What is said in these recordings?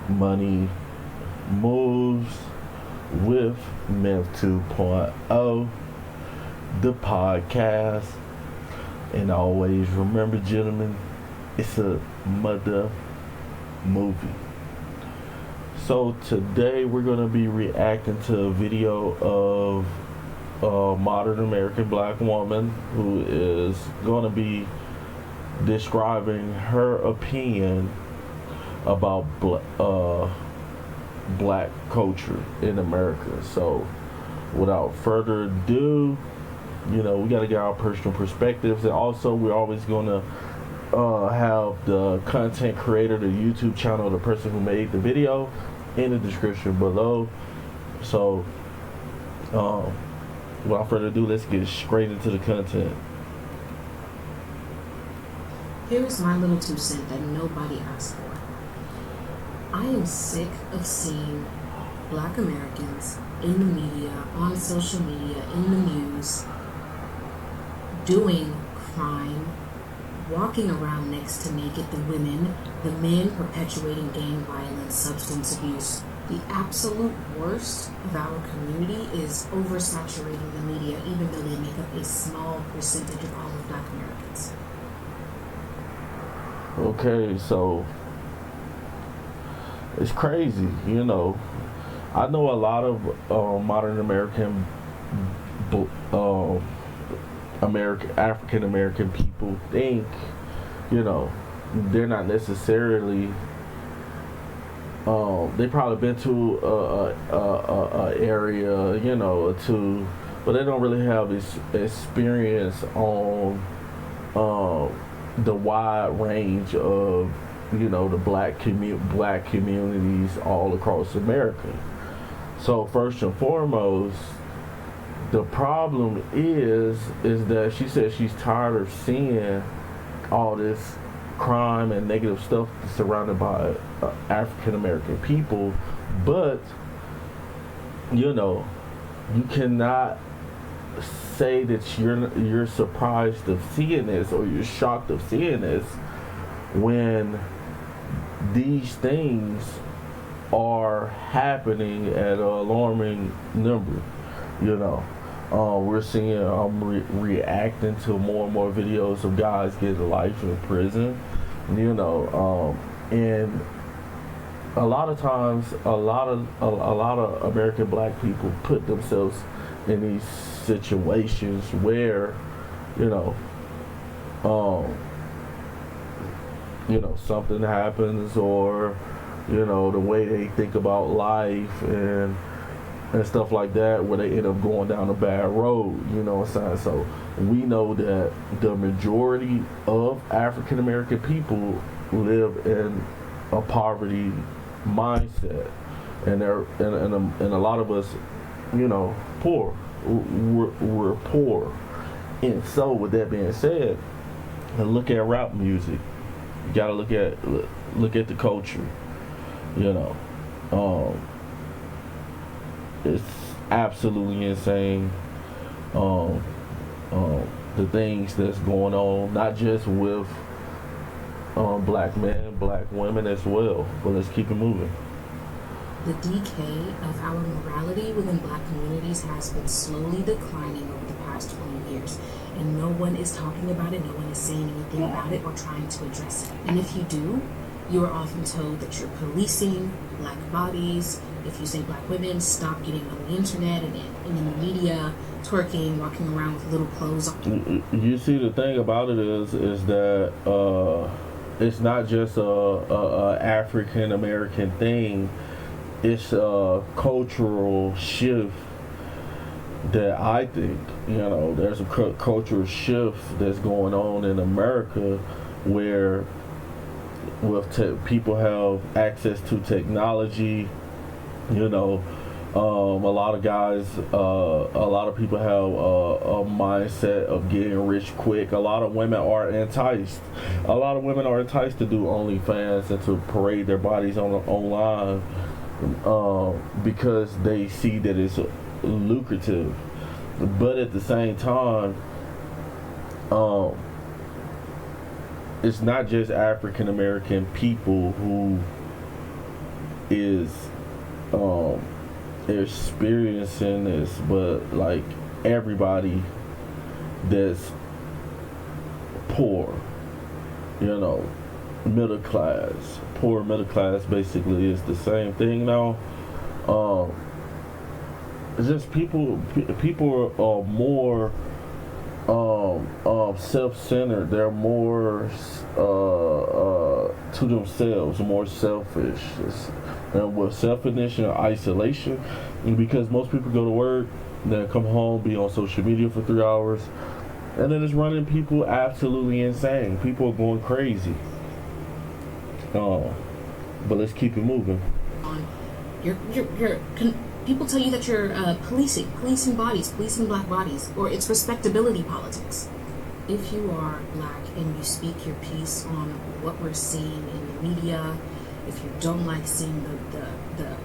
Money Moves with Myth 2.0, the podcast. And always remember, gentlemen, it's a mother movie. So today we're going to be reacting to a video of a modern American black woman who is going to be describing her opinion about black culture in America. So without further ado, we got to get our personal perspectives, and also we're always going to have the content creator, the YouTube channel, the person who made the video, in the description below. So without further ado, let's get straight into the content. Here's my little 2 cents that nobody asked for. I am sick of seeing black Americans in the media, on social media, in the news, doing crime, walking around next to naked the women, the men perpetuating gang violence, substance abuse. The absolute worst of our community is oversaturating the media, even though they make up a small percentage of all of black Americans. Okay, so it's crazy, I know a lot of modern American, African American people think, they're not necessarily. They probably been to a area, or two, but they don't really have this experience on the wide range of the black communities all across America. So first and foremost, the problem is that she said she's tired of seeing all this crime and negative stuff surrounded by African American people, but you cannot say that you're surprised of seeing this, or you're shocked of seeing this, when these things are happening at an alarming number. We're seeing, I'm reacting to more and more videos of guys getting life in prison, and a lot of times, a lot of American black people put themselves in these situations where, something happens, or the way they think about life and stuff like that, where they end up going down a bad road. What I'm saying? So we know that the majority of African American people live in a poverty mindset, and a lot of us, poor. We're poor. And so with that being said, and look at rap music. You gotta look at the culture. It's absolutely insane. The things that's going on, not just with black men, black women as well. But let's keep it moving. The decay of our morality within black communities has been slowly declining over the past 20 years. And no one is talking about it, no one is saying anything about it or trying to address it. And if you do, you are often told that you're policing black bodies. If you say black women, stop getting on the internet and in the media, twerking, walking around with little clothes on. You see, the thing about it is that it's not just a African American thing. It's a cultural shift that I think, there's a cultural shift that's going on in America, where people have access to technology. A lot of guys, a lot of people have a mindset of getting rich quick. A lot of women are enticed. A lot of women are enticed to do OnlyFans and to parade their bodies online because they see that it's lucrative. But at the same time, it's not just African American people who is experiencing this, but like everybody that's poor, you know, middle class, poor middle class basically is the same thing now. It's just people are more self-centered. They're more to themselves, more selfish, and with selfishness and isolation. And because most people go to work, then come home, be on social media for 3 hours, and then it's running people absolutely insane. People are going crazy. But let's keep it moving. People tell you that you're policing bodies, policing black bodies, or it's respectability politics. If you are black and you speak your piece on what we're seeing in the media, if you don't like seeing the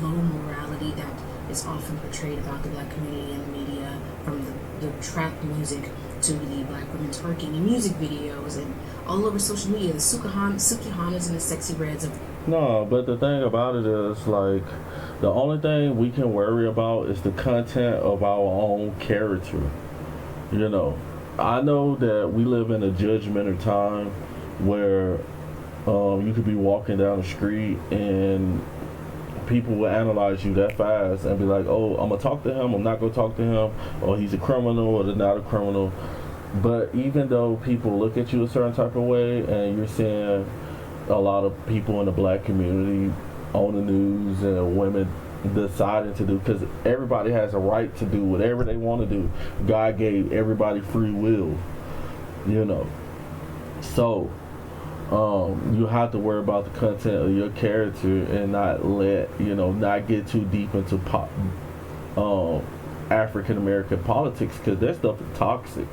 low morality that is often portrayed about the black community in the media, from the trap music to the black women twerking in music videos and all over social media, the Sukihanas and the Sexy Reds of... No, but the thing about it is, like, the only thing we can worry about is the content of our own character. You know, I know that we live in a judgmental time where you could be walking down the street and people will analyze you that fast and be like, oh, I'm going to talk to him, I'm not going to talk to him, or he's a criminal, or they're not a criminal. But even though people look at you a certain type of way, and you're seeing a lot of people in the black community on the news and women deciding to do, because everybody has a right to do whatever they want to do. God gave everybody free will, you know. So you have to worry about the content of your character and not not get too deep into African American politics, because that stuff is toxic.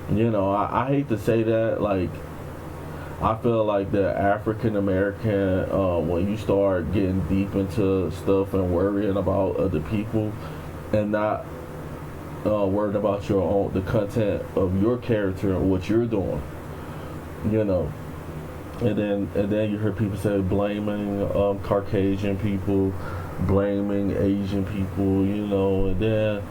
You know, I hate to say that, like, I feel like the African American, when you start getting deep into stuff and worrying about other people and not worrying about the content of your character and what you're doing, you know. And then you hear people say blaming Caucasian people, blaming Asian people, you know, and then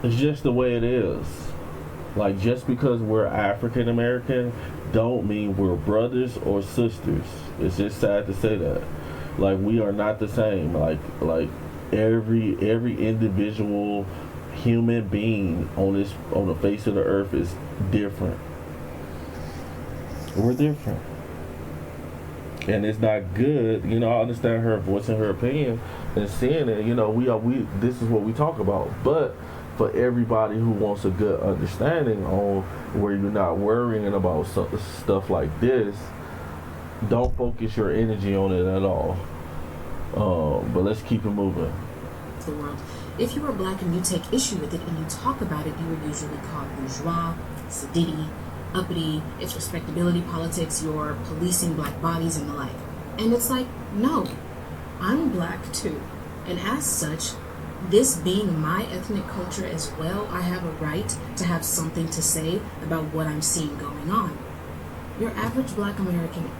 it's just the way it is. Like, just because we're African American don't mean we're brothers or sisters. It's just sad to say that. Like, we are not the same. Like every individual human being on the face of the earth is different. We're different. And it's not good, you know. I understand her voicing her opinion and seeing it, you know, we this is what we talk about. But for everybody who wants a good understanding on where you're not worrying about stuff like this, don't focus your energy on it at all. But let's keep it moving. The world. If you are black and you take issue with it and you talk about it, you are usually called bourgeois, sedity, uppity, it's respectability politics, you're policing black bodies and the like. And it's like, no, I'm black too. And as such, this being my ethnic culture as well, I have a right to have something to say about what I'm seeing going on. Your average black American...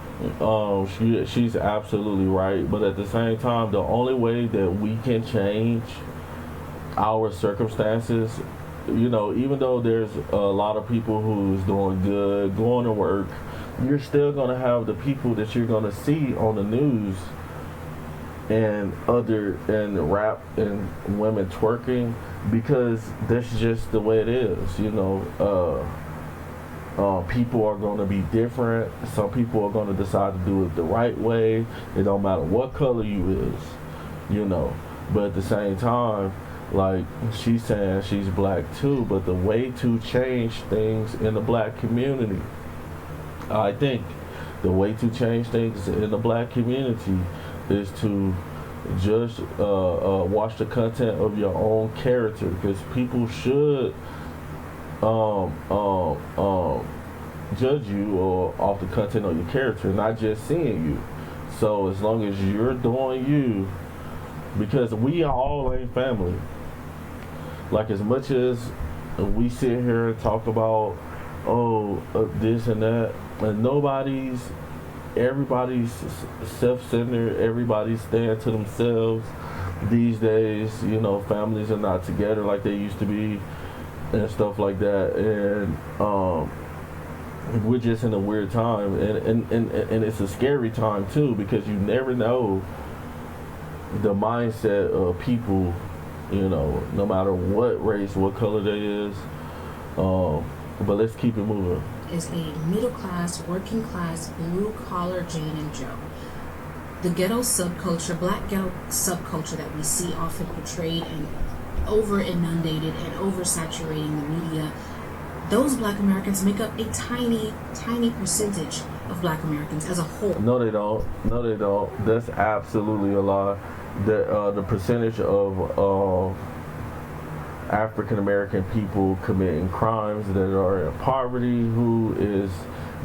she's absolutely right, but at the same time, the only way that we can change our circumstances, you know, even though there's a lot of people who's doing good, going to work, you're still going to have the people that you're going to see on the news and rap and women twerking, because that's just the way it is, you know. People are going to be different. Some people are going to decide to do it the right way. It don't matter what color you is, you know. But at the same time, like, she's saying she's black too, but the way to change things in the black community, I think the way to change things in the black community is to just watch the content of your own character, because people should judge you or off the content of your character, not just seeing you. So as long as you're doing you, because we all ain't family. Like, as much as we sit here and talk about this and that, and nobody's everybody's self-centered. Everybody's staying to themselves these days. You know, families are not together like they used to be, and stuff like that. And we're just in a weird time, and it's a scary time too, because you never know the mindset of people. You know, no matter what race, what color they is. But let's keep it moving. Is a middle class, working class, blue collar Jane and Joe. The ghetto subculture, black ghetto subculture that we see often portrayed and over inundated and oversaturating the media, those black Americans make up a tiny, tiny percentage of black Americans as a whole. No, they don't. No, they don't. That's absolutely a lie. The percentage of African American people committing crimes that are in poverty, who is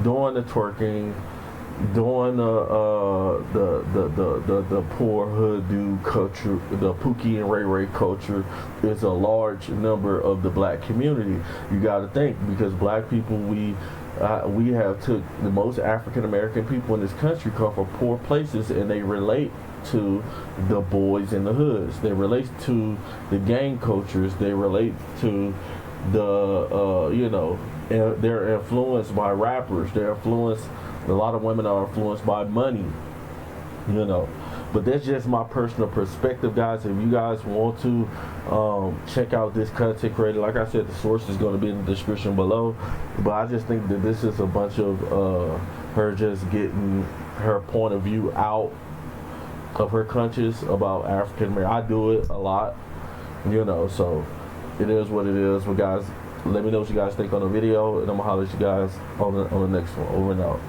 doing the twerking, doing the poor hood culture, the Pookie and Ray Ray culture, is a large number of the black community. You got to think, because black people, we have took the most African American people in this country come from poor places, and they relate to the boys in the hoods. They relate to the gang cultures. They relate to the they're influenced by rappers. They're influenced. A lot of women are influenced by money. You know, but that's just my personal perspective, guys. If you guys want to check out this content creator, like I said, the source is going to be in the description below. But I just think that this is a bunch of her just getting her point of view out of her conscious about African American. I do it a lot, you know, so it is what it is. But guys, let me know what you guys think on the video, and I'm gonna holler at you guys on the next one. Over and out.